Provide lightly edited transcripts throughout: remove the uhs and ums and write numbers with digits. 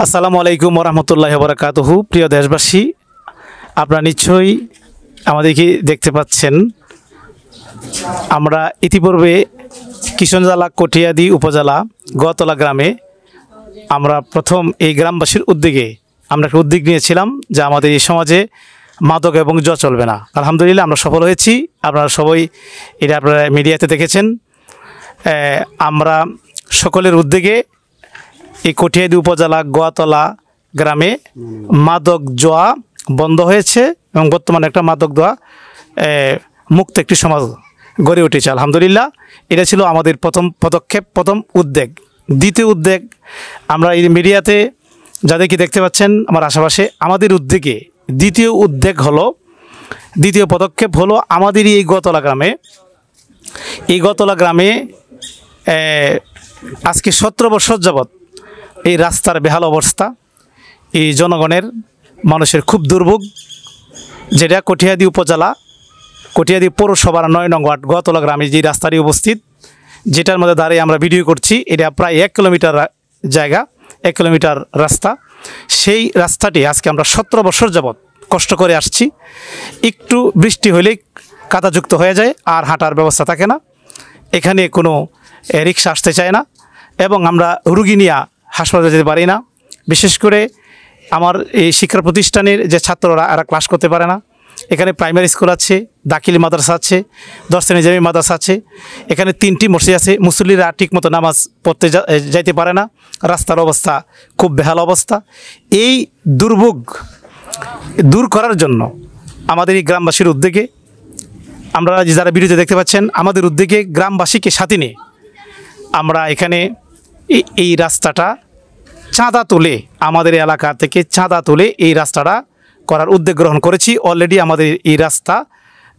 আসসালামু আলাইকুম ওরহমতুল্লাহি ওয়া বারাকাতুহু। প্রিয় দেশবাসী, আপনারা নিশ্চয়ই আমাদেরকে দেখতে পাচ্ছেন। আমরা ইতিপূর্বে কিশোরগঞ্জ জেলা কটিয়াদি উপজেলা গোয়াতলা গ্রামে আমরা প্রথম এই গ্রামবাসীর উদ্যোগে আমরা একটা উদ্যোগ নিয়েছিলাম যে আমাদের এই সমাজে মাদক এবং জুয়া চলবে না। আলহামদুলিল্লাহ আমরা সফল হয়েছি। আপনারা সবাই এটা আপনারা মিডিয়াতে দেখেছেন। আমরা সকলের উদ্যোগে এই কটিয়াদি উপজেলা গোয়াতলা গ্রামে মাদক জুয়া বন্ধ হয়েছে এবং বর্তমানে একটা মাদক জুয়া মুক্ত একটি সমাজ গড়ে উঠেছে। আলহামদুলিল্লাহ, এটা ছিল আমাদের প্রথম পদক্ষেপ, প্রথম উদ্যোগ। দ্বিতীয় উদ্যোগ, আমরা এই মিডিয়াতে যাদেরকে দেখতে পাচ্ছেন আমার আশেপাশে, আমাদের উদ্যোগে দ্বিতীয় উদ্যোগ হলো, দ্বিতীয় পদক্ষেপ হলো আমাদের এই গোয়াতলা গ্রামে আজকে 17 বছর যাবৎ এই রাস্তার বেহাল অবস্থা, এই জনগণের মানুষের খুব দুর্ভোগ, যেটা কটিয়াদি উপজেলা কটিয়াদি পৌরসভার 9 নং ওয়ার্ড গোয়াতলা গ্রামে যে রাস্তাটি উপস্থিত, যেটার মধ্যে দাঁড়িয়ে আমরা ভিডিও করছি। এটা প্রায় 1 কিলোমিটার জায়গা, 1 কিলোমিটার রাস্তা। সেই রাস্তাটি আজকে আমরা 17 বছর যাবৎ কষ্ট করে আসছি। একটু বৃষ্টি হলেই কাদাযুক্ত হয়ে যায়, আর হাঁটার ব্যবস্থা থাকে না। এখানে কোনো রিক্সা আসতে চায় না এবং আমরা রুগী নিয়ে হাসপাতালে যেতে পারি না। বিশেষ করে আমার এই শিক্ষা প্রতিষ্ঠানের যে ছাত্ররা এরা ক্লাস করতে পারে না। এখানে প্রাইমারি স্কুল আছে, দাখিলি মাদ্রাসা আছে, 10 শ্রেণী জামি মাদ্রাসা আছে। এখানে 3টি মসজিদ আছে। মুসল্লিরা ঠিকমতো নামাজ পড়তে যাইতে পারে না। রাস্তার অবস্থা খুব বেহাল অবস্থা। এই দুর্ভোগ দূর করার জন্য আমাদের এই গ্রামবাসীর উদ্যোগে, আমরা যারা ভিডিওতে দেখতে পাচ্ছেন, আমাদের উদ্যোগে গ্রামবাসীকে সাথে নিয়ে আমরা এখানে এই রাস্তাটা চাঁদা তুলে, আমাদের এলাকা থেকে চাঁদা তুলে এই রাস্তাটা করার উদ্যোগ গ্রহণ করেছি। অলরেডি আমাদের এই রাস্তা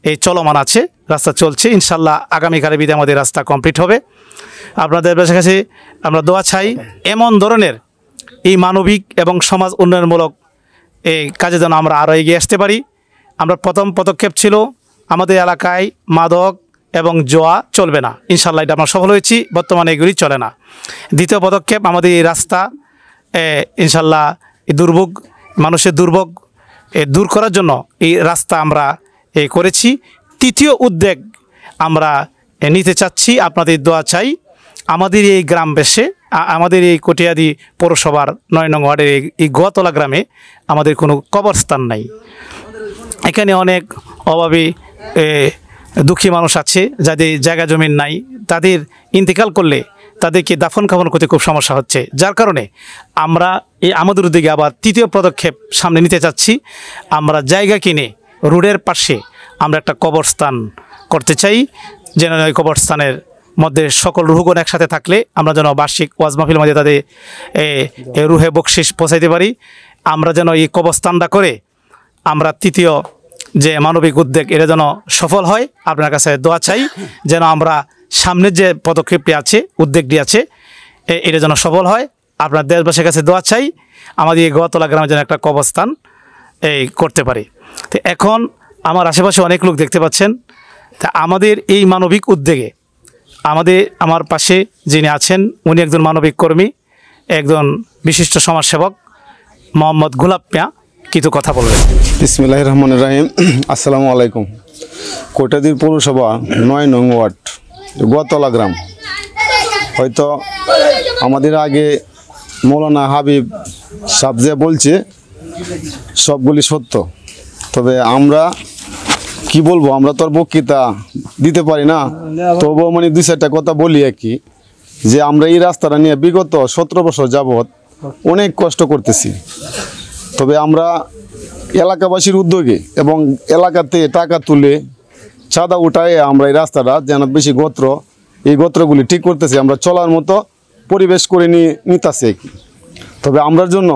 এই চলমান আছে, রাস্তা চলছে। ইনশাল্লাহ আগামীকালের ভিতরে আমাদের রাস্তা কমপ্লিট হবে। আপনাদের কাছে আমরা দোয়া চাই, এমন ধরনের এই মানবিক এবং সমাজ উন্নয়নমূলক এই কাজে যেন আমরা আরও এগিয়ে আসতে পারি। আমরা প্রথম পদক্ষেপ ছিল আমাদের এলাকায় মাদক এবং জুয়া চলবে না। ইনশাল্লাহ এটা আমরা সফল হয়েছি। বর্তমানে এগুলি চলে না। দ্বিতীয় পদক্ষেপ, আমাদের এই রাস্তা ইনশাল্লাহ এই দুর্ভোগ, মানুষের দুর্ভোগ দূর করার জন্য এই রাস্তা আমরা করেছি। তৃতীয় উদ্যোগ আমরা নিতে চাচ্ছি, আপনাদের দোয়া চাই। আমাদের এই গ্রাম বেশে, আমাদের এই কটিয়াদি পৌরসভার 9 নং ওয়ার্ডের এই গোয়াতলা গ্রামে আমাদের কোনো কবরস্থান নাই। এখানে অনেক অভাবী দুঃখী মানুষ আছে, যাদের জায়গা জমিন নাই। তাদের ইন্তেকাল করলে তাদেরকে দাফন কাফন করতে খুব সমস্যা হচ্ছে। যার কারণে আমরা আমাদের উদ্যোগে আবার তৃতীয় পদক্ষেপ সামনে নিতে চাচ্ছি। আমরা জায়গা কিনে রোডের পাশে আমরা একটা কবরস্থান করতে চাই, যেন ওই কবরস্থানের মধ্যে সকল রুহগণ একসাথে থাকলে আমরা যেন বার্ষিক ওয়াজ মাহফিলের মধ্যে তাদের রুহে বকশিশ পৌঁছাইতে পারি। আমরা যেন এই কবরস্থানটা করে আমরা তৃতীয় যে মানবিক উদ্যোগ, এটা যেন সফল হয়। আপনার কাছে দোয়া চাই যেন আমরা সামনের যে পদক্ষেপটি আছে, উদ্যোগটি আছে, এটা যেন সফল হয়। আপনার দেশবাসীর কাছে দোয়া চাই আমাদের এই গোয়াতলা গ্রামে যেন একটা কবরস্থান করতে পারি। তো এখন আমার আশেপাশে অনেক লোক দেখতে পাচ্ছেন। তা আমাদের এই মানবিক উদ্যোগে আমার পাশে যিনি আছেন, উনি একজন মানবিক কর্মী, একজন বিশিষ্ট সমাজসেবক, মোহাম্মদ গোলাপ মিয়া কিছু কথা বলবেন। বিসমিল্লাহির রহমানির রহিম। আসসালামু আলাইকুম। কটিয়াদি পৌরসভা 9 নং ওয়ার্ড গোয়াতলা গ্রাম। হয়তো আমাদের আগে মৌলানা হাবিব সাহেব যে বলছে সবগুলি সত্য, তবে আমরা কি বলবো, আমরা তো আর বক্তৃতা দিতে পারি না। তবুও মানে 2-4টা কথা বলি আর কি, যে আমরা এই রাস্তাটা নিয়ে বিগত 17 বছর যাবৎ অনেক কষ্ট করতেছি। তবে আমরা এলাকাবাসীর উদ্যোগে এবং এলাকাতে টাকা তুলে চাঁদা উঠায় আমরা এই রাস্তাটা যেন বেশি এই গোত্রগুলি ঠিক করতেছি, আমরা চলার মতো পরিবেশ করে নিতেছি। তবে আমরার জন্য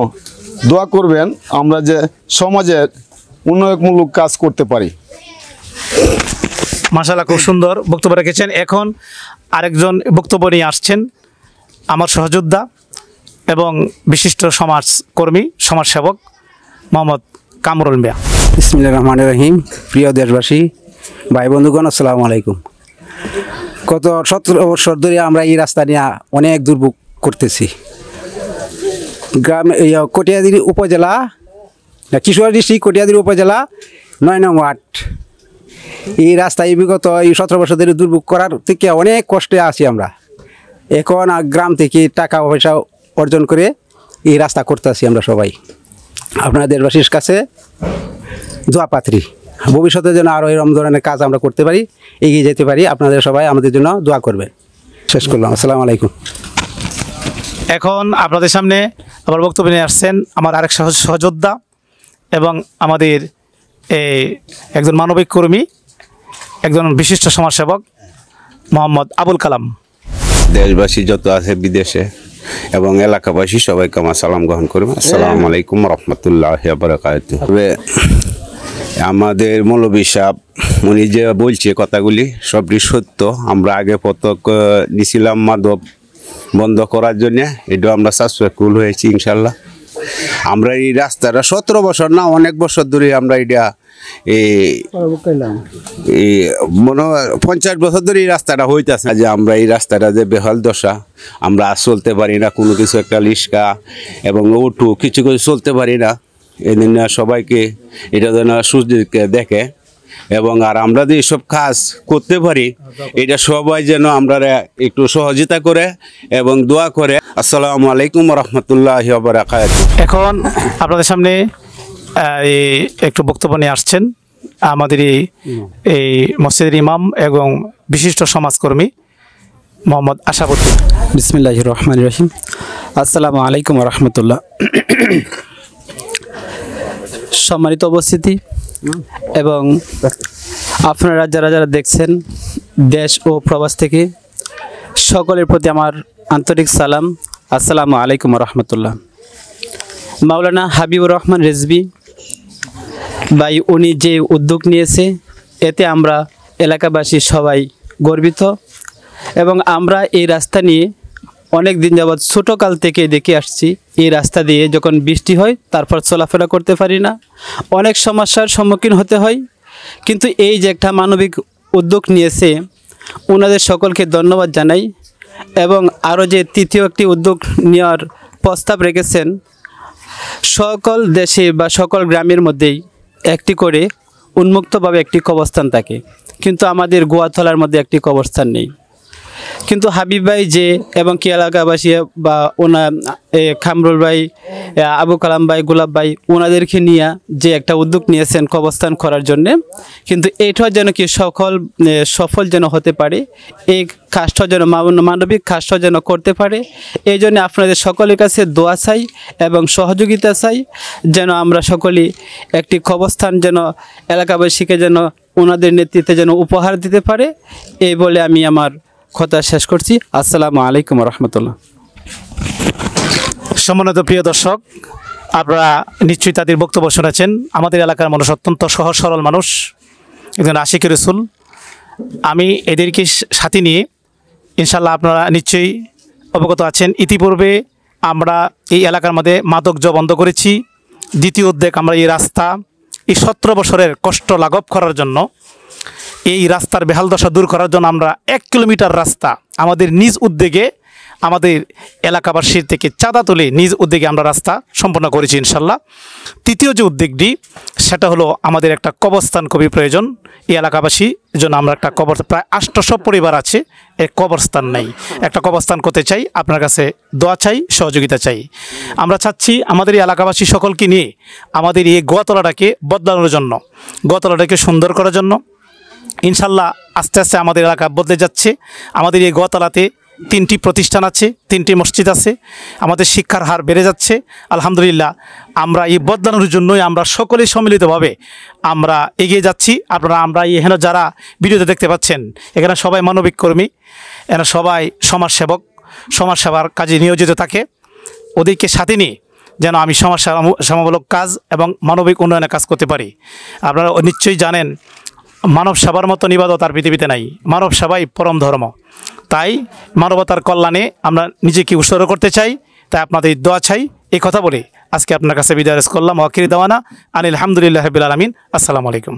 দোয়া করবেন, আমরা যে সমাজের উন্নয়নমূলক কাজ করতে পারি। মাশাআল্লাহ, খুব সুন্দর বক্তব্য রেখেছেন। এখন আরেকজন বক্তব্য নিয়ে আসছেন, আমার সহযোদ্ধা এবং বিশিষ্ট সমাজকর্মী, সমাজসেবক মোহাম্মদ কামরুল মিয়া। বিসমিল্লাহির রহমানির রহিম। প্রিয় দেশবাসী, ভাই বন্ধুগণ, আসসালামু আলাইকুম। গত 17 বছর ধরে আমরা এই রাস্তা নিয়ে অনেক দুর্ভোগ করতেছি। গ্রাম কটিয়াদির উপজেলা, কিশোরগঞ্জ ডিস্ট্রিক্ট কটিয়াদির উপজেলা 9 নং ওয়ার্ড। এই রাস্তায় বিগত এই 17 বছর ধরে দুর্ভোগ করার থেকে অনেক কষ্টে আছি আমরা। এখন গ্রাম থেকে টাকা পয়সা অর্জন করে এই রাস্তা করতেছি আমরা সবাই। আপনারা দেশবাসীর কাছে দোয়া পাত্রী, ভবিষ্যতে যেন আরও এরকম ধরনের কাজ আমরা করতে পারি, এগিয়ে যেতে পারি। আপনাদের সবাই আমাদের জন্য দোয়া করবেন। শেষ করলাম, আসসালামু আলাইকুম। এখন আপনাদের সামনে আবার বক্তব্য নিয়ে আসছেন আমার আরেক সহযোদ্ধা এবং আমাদের একজন মানবিক কর্মী, একজন বিশিষ্ট সমাজসেবক মোহাম্মদ আবুল কালাম। দেশবাসী যত আছে বিদেশে এবং এলাকাবাসী সবাইকে আমার সালাম গ্রহণ করবেন। আসসালামু আলাইকুম রহমতুল্লাহি ওয়া বারাকাতুহু। তবে আমাদের মৌলভী সাহেব উনি যে বলছে কথাগুলি সবই সত্য। আমরা আগে পতক নিছিলাম মাদক বন্ধ করার জন্য, এটা আমরা সাকসেসফুল হয়েছি ইনশাল্লাহ। আমরা এই রাস্তাটা 17 বছর না অনেক বছর ধরে আমরা এটা এই মনে 50 বছর ধরে এই রাস্তাটা হইতেছে যে আমরা এই রাস্তাটা যে বেহাল দশা, আমরা আর চলতে পারি না, কোনো কিছু একটা লিস্কা এবং ওটু কিছু কিছু চলতে পারি না। এই দিন সবাইকে এটা যেন সুযোগ দেখে এবং আর আমরা যে সব কাজ করতে পারি এটা সবাই যেন আমরা একটু সহযোগিতা করে এবং দোয়া করে। আসসালামু আলাইকুম রহমতুল্লাহি ওয়া বারাকাতুহু। এখন আপনাদের সামনে একটু বক্তব্য নিয়ে আসছেন আমাদের এই মসজিদের ইমাম এবং বিশিষ্ট সমাজকর্মী মোহাম্মদ আশাফুদ্দিন। বিসমিল্লাহির রহমানির রহিম। আসসালামু আলাইকুম রহমতুল্লাহ। সম্মানিত উপস্থিতি এবং আপনারা যারা যারা দেখছেন দেশ ও প্রবাস থেকে, সকলের প্রতি আমার আন্তরিক সালাম। আসসালামু আলাইকুম রহমতুল্লাহ। মাওলানা হাবিবুর রহমান রেজভী ভাই উনি যে উদ্যোগ নিয়েছে এতে আমরা এলাকাবাসী সবাই গর্বিত এবং আমরা এই রাস্তা নিয়ে অনেক দিন যাবৎ ছোটোকাল থেকে দেখে আসছি। এই রাস্তা দিয়ে যখন বৃষ্টি হয় তারপর চলাফেরা করতে পারি না, অনেক সমস্যার সম্মুখীন হতে হয়। কিন্তু এই যে একটা মানবিক উদ্যোগ নিয়েছে ওনাদের সকলকে ধন্যবাদ জানাই এবং আরও যে তৃতীয় একটি উদ্যোগ নেওয়ার প্রস্তাব রেখেছেন, সকল দেশে বা সকল গ্রামের মধ্যেই একটি করে উন্মুক্তভাবে একটি কবরস্থান থাকে, কিন্তু আমাদের গোয়াতলার মধ্যে একটি কবরস্থান নেই। কিন্তু হাবিব ভাই যে এবং কি এলাকাবাসী বা ওনার খামরুল ভাই, আবু কালাম ভাই, গোলাপ ভাই ওনাদেরকে নিয়ে যে একটা উদ্যোগ নিয়েছেন কবরস্থান করার জন্যে, কিন্তু এইটাও যেন কি সফল যেন হতে পারে, এই কাজটা যেন মানবিক কাজটা যেন করতে পারে, এই জন্য আপনাদের সকলের কাছে দোয়া চাই এবং সহযোগিতা চাই যেন আমরা সকলেই একটি কবরস্থান যেন এলাকাবাসীকে যেন ওনাদের নেতৃত্বে যেন উপহার দিতে পারে। এই বলে আমি আমার কথা শেষ করছি। আসসালামু আলাইকুম রহমতুল্লাহ। সম্মানিত প্রিয় দর্শক, আপনারা নিশ্চয়ই তাদের বক্তব্য শুনেছেন। আমাদের এলাকার মানুষ অত্যন্ত সহজ সরল মানুষ, একজন আশিক রসুল। আমি এদেরকে সাথে নিয়ে ইনশাল্লাহ আপনারা নিশ্চয়ই অবগত আছেন, ইতিপূর্বে আমরা এই এলাকার মধ্যে মাদক বন্ধ করেছি। দ্বিতীয় উদ্যোগ, আমরা এই রাস্তা এই 17 বছরের কষ্ট লাঘব করার জন্য, এই রাস্তার বেহাল দশা দূর করার জন্য আমরা 1 কিলোমিটার রাস্তা আমাদের নিজ উদ্যোগে আমাদের এলাকাবাসীর থেকে চাঁদা তুলে নিজ উদ্যোগে আমরা রাস্তা সম্পন্ন করেছি ইনশাল্লাহ। তৃতীয় যে উদ্যোগটি সেটা হলো আমাদের একটা কবরস্থান খুবই প্রয়োজন। এই এলাকাবাসীর জন্য আমরা একটা প্রায় 800 পরিবার আছে, এই কবরস্থান নেই। একটা কবরস্থান করতে চাই, আপনার কাছে দোয়া চাই, সহযোগিতা চাই। আমরা চাচ্ছি আমাদের এই এলাকাবাসী সকলকে নিয়ে আমাদের এই গোয়াতলাটাকে বদলানোর জন্য, গোয়াতলাটাকে সুন্দর করার জন্য ইনশাল্লাহ আস্তে আস্তে আমাদের এলাকা বদলে যাচ্ছে। আমাদের এই গোয়াতলাতে 3টি প্রতিষ্ঠান আছে, 3টি মসজিদ আছে, আমাদের শিক্ষার হার বেড়ে যাচ্ছে আলহামদুলিল্লাহ। আমরা এই বদলানোর জন্যই আমরা সকলেই সম্মিলিতভাবে আমরা এগিয়ে যাচ্ছি। আমরা এখানে যারা ভিডিওতে দেখতে পাচ্ছেন, এখানে সবাই মানবিক কর্মী, এরা সবাই সমাজসেবক, সমাজসেবার কাজে নিয়োজিত থাকে। ওদেরকে সাথে নিয়ে যেন আমি সমাজসেবামূলক কাজ এবং মানবিক উন্নয়নের কাজ করতে পারি। আপনারা নিশ্চয়ই জানেন মানব সেবার মতো ইবাদত আর পৃথিবীতে নাই, মানব সেবাই পরম ধর্ম। তাই মানবতার কল্যাণে আমরা নিজেকে উৎসর্গ করতে চাই, তাই আপনাদের দোয়া চাই। এই কথা বলে আজকে আপনার কাছে বিদায় করলাম। ওয়াকির দাওয়ানা আনিল হামদুলিল্লাহি রাব্বিল আলামিন। আসসালামু আলাইকুম।